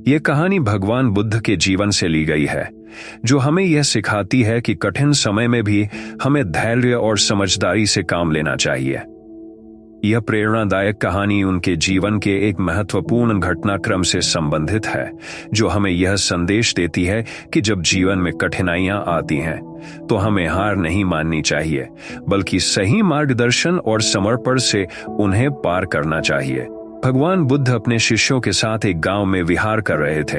ये कहानी भगवान बुद्ध के जीवन से ली गई है, जो हमें यह सिखाती है कि कठिन समय में भी हमें धैर्य और समझदारी से काम लेना चाहिए। यह प्रेरणादायक कहानी उनके जीवन के एक महत्वपूर्ण घटनाक्रम से संबंधित है, जो हमें यह संदेश देती है कि जब जीवन में कठिनाइयां आती हैं, तो हमें हार नहीं माननी चाहिए, बल्कि सही मार्गदर्शन और समर्पण से उन्हें पार करना चाहिए। भगवान बुद्ध अपने शिष्यों के साथ एक गांव में विहार कर रहे थे।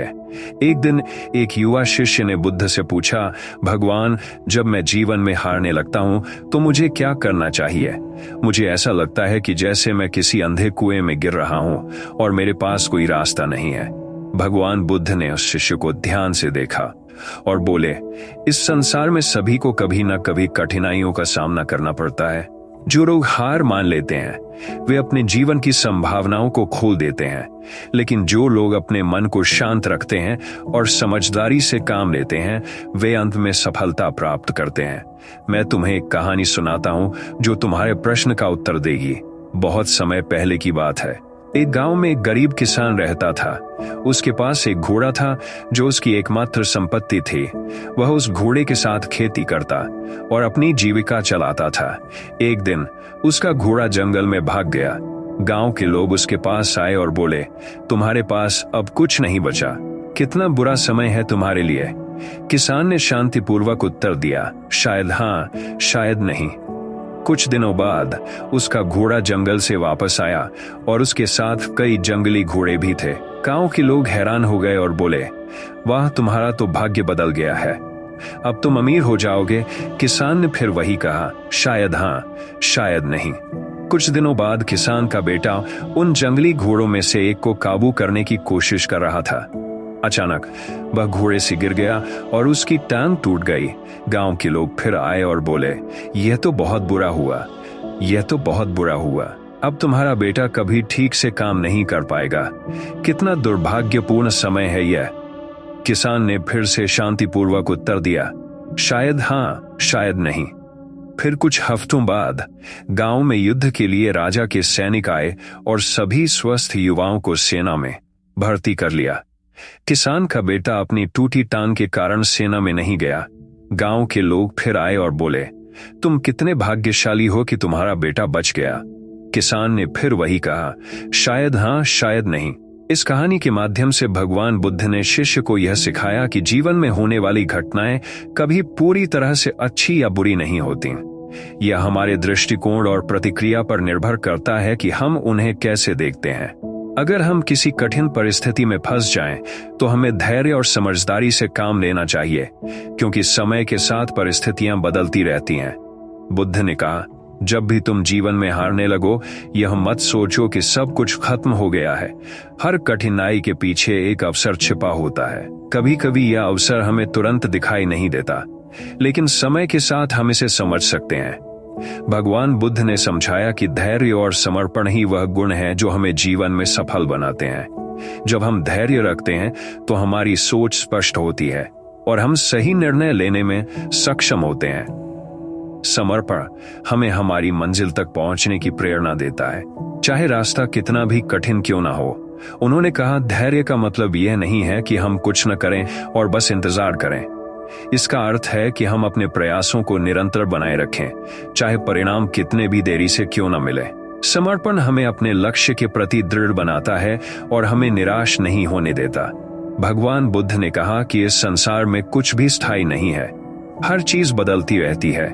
एक दिन एक युवा शिष्य ने बुद्ध से पूछा, भगवान, जब मैं जीवन में हारने लगता हूं तो मुझे क्या करना चाहिए? मुझे ऐसा लगता है कि जैसे मैं किसी अंधे कुएं में गिर रहा हूं और मेरे पास कोई रास्ता नहीं है। भगवान बुद्ध ने उस शिष्य को ध्यान से देखा और बोले, इस संसार में सभी को कभी न कभी कठिनाइयों का सामना करना पड़ता है। जो लोग हार मान लेते हैं वे अपने जीवन की संभावनाओं को खो देते हैं, लेकिन जो लोग अपने मन को शांत रखते हैं और समझदारी से काम लेते हैं वे अंत में सफलता प्राप्त करते हैं। मैं तुम्हें एक कहानी सुनाता हूं जो तुम्हारे प्रश्न का उत्तर देगी। बहुत समय पहले की बात है। एक गांव में एक गरीब किसान रहता था। उसके पास एक घोड़ा था जो उसकी एकमात्र संपत्ति थी। वह उस घोड़े के साथ खेती करता और अपनी जीविका चलाता था। एक दिन उसका घोड़ा जंगल में भाग गया। गांव के लोग उसके पास आए और बोले, तुम्हारे पास अब कुछ नहीं बचा। कितना बुरा समय है तुम्हारे लिए। किसान ने शांतिपूर्वक उत्तर दिया, शायद हाँ, शायद नहीं। कुछ दिनों बाद उसका घोड़ा जंगल से वापस आया और उसके साथ कई जंगली घोड़े भी थे। गांव के लोग हैरान हो गए और बोले, वाह, तुम्हारा तो भाग्य बदल गया है, अब तुम अमीर हो जाओगे। किसान ने फिर वही कहा, शायद हाँ, शायद नहीं। कुछ दिनों बाद किसान का बेटा उन जंगली घोड़ों में से एक को काबू करने की कोशिश कर रहा था। अचानक वह घोड़े से गिर गया और उसकी टांग टूट गई। गांव के लोग फिर आए और बोले, यह तो बहुत बुरा हुआ, यह तो बहुत बुरा हुआ। अब तुम्हारा बेटा कभी ठीक से काम नहीं कर पाएगा। कितना दुर्भाग्यपूर्ण समय है यह। किसान ने फिर से शांतिपूर्वक उत्तर दिया, शायद हाँ, शायद नहीं। फिर कुछ हफ्तों बाद गांव में युद्ध के लिए राजा के सैनिक आए और सभी स्वस्थ युवाओं को सेना में भर्ती कर लिया। किसान का बेटा अपनी टूटी टांग के कारण सेना में नहीं गया। गांव के लोग फिर आए और बोले, तुम कितने भाग्यशाली हो कि तुम्हारा बेटा बच गया। किसान ने फिर वही कहा, शायद हाँ, शायद नहीं। इस कहानी के माध्यम से भगवान बुद्ध ने शिष्य को यह सिखाया कि जीवन में होने वाली घटनाएं कभी पूरी तरह से अच्छी या बुरी नहीं होती। यह हमारे दृष्टिकोण और प्रतिक्रिया पर निर्भर करता है कि हम उन्हें कैसे देखते हैं। अगर हम किसी कठिन परिस्थिति में फंस जाएं, तो हमें धैर्य और समझदारी से काम लेना चाहिए, क्योंकि समय के साथ परिस्थितियां बदलती रहती हैं। बुद्ध ने कहा, जब भी तुम जीवन में हारने लगो, यह मत सोचो कि सब कुछ खत्म हो गया है। हर कठिनाई के पीछे एक अवसर छिपा होता है। कभी कभी यह अवसर हमें तुरंत दिखाई नहीं देता, लेकिन समय के साथ हम इसे समझ सकते हैं। भगवान बुद्ध ने समझाया कि धैर्य और समर्पण ही वह गुण है जो हमें जीवन में सफल बनाते हैं। जब हम धैर्य रखते हैं तो हमारी सोच स्पष्ट होती है और हम सही निर्णय लेने में सक्षम होते हैं। समर्पण हमें हमारी मंजिल तक पहुंचने की प्रेरणा देता है, चाहे रास्ता कितना भी कठिन क्यों ना हो। उन्होंने कहा, धैर्य का मतलब यह नहीं है कि हम कुछ न करें और बस इंतजार करें। इसका अर्थ है कि हम अपने प्रयासों को निरंतर बनाए रखें, चाहे परिणाम कितने भी देरी से क्यों न मिले। समर्पण हमें अपने लक्ष्य के प्रति दृढ़ बनाता है और हमें निराश नहीं होने देता। भगवान बुद्ध ने कहा कि इस संसार में कुछ भी स्थायी नहीं है, हर चीज बदलती रहती है,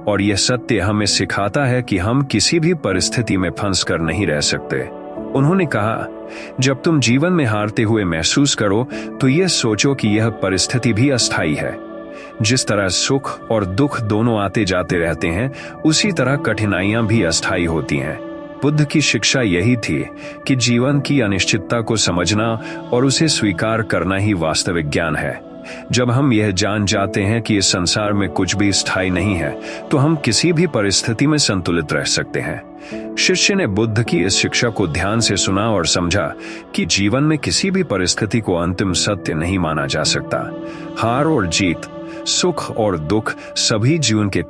और यह सत्य हमें सिखाता है कि हम किसी भी परिस्थिति में फंसकर नहीं रह सकते। उन्होंने कहा, जब तुम जीवन में हारते हुए महसूस करो तो यह सोचो कि यह परिस्थिति भी अस्थायी है। जिस तरह सुख और दुख दोनों आते जाते रहते हैं, उसी तरह कठिनाइयां भी अस्थायी होती हैं। बुद्ध की शिक्षा यही थी कि जीवन की अनिश्चितता को समझना और उसे स्वीकार करना ही वास्तविक ज्ञान है। जब हम यह जान जाते हैं कि इस संसार में कुछ भी स्थायी नहीं है, तो हम किसी भी परिस्थिति में संतुलित रह सकते हैं। शिष्य ने बुद्ध की इस शिक्षा को ध्यान से सुना और समझा कि जीवन में किसी भी परिस्थिति को अंतिम सत्य नहीं माना जा सकता। हार और जीत, सुख और दुख सभी जीवन के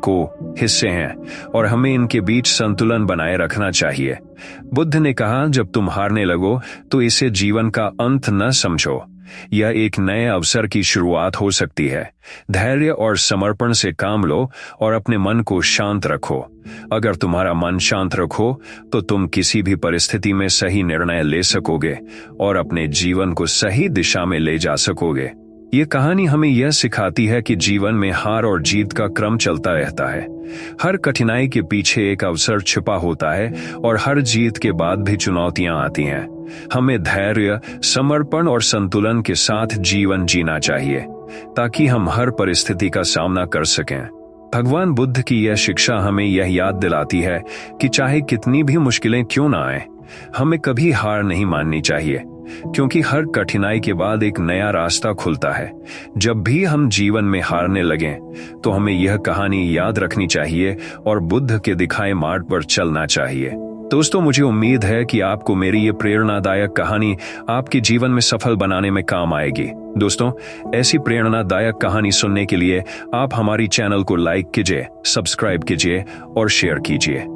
हिस्से हैं और हमें इनके बीच संतुलन बनाए रखना चाहिए। बुद्ध ने कहा, जब तुम हारने लगो तो इसे जीवन का अंत न समझो, यह एक नए अवसर की शुरुआत हो सकती है। धैर्य और समर्पण से काम लो और अपने मन को शांत रखो। अगर तुम्हारा मन शांत रखो तो तुम किसी भी परिस्थिति में सही निर्णय ले सकोगे और अपने जीवन को सही दिशा में ले जा सकोगे। ये कहानी हमें यह सिखाती है कि जीवन में हार और जीत का क्रम चलता रहता है। हर कठिनाई के पीछे एक अवसर छिपा होता है और हर जीत के बाद भी चुनौतियां आती हैं। हमें धैर्य, समर्पण और संतुलन के साथ जीवन जीना चाहिए ताकि हम हर परिस्थिति का सामना कर सकें। भगवान बुद्ध की यह शिक्षा हमें यह याद दिलाती है कि चाहे कितनी भी मुश्किलें क्यों ना आए, हमें कभी हार नहीं माननी चाहिए, क्योंकि हर कठिनाई के बाद एक नया रास्ता खुलता है। जब भी हम जीवन में हारने लगें तो हमें यह कहानी याद रखनी चाहिए और बुद्ध के दिखाए मार्ग पर चलना चाहिए। दोस्तों, मुझे उम्मीद है कि आपको मेरी ये प्रेरणादायक कहानी आपके जीवन में सफल बनाने में काम आएगी। दोस्तों, ऐसी प्रेरणादायक कहानी सुनने के लिए आप हमारी चैनल को लाइक कीजिए, सब्सक्राइब कीजिए और शेयर कीजिए।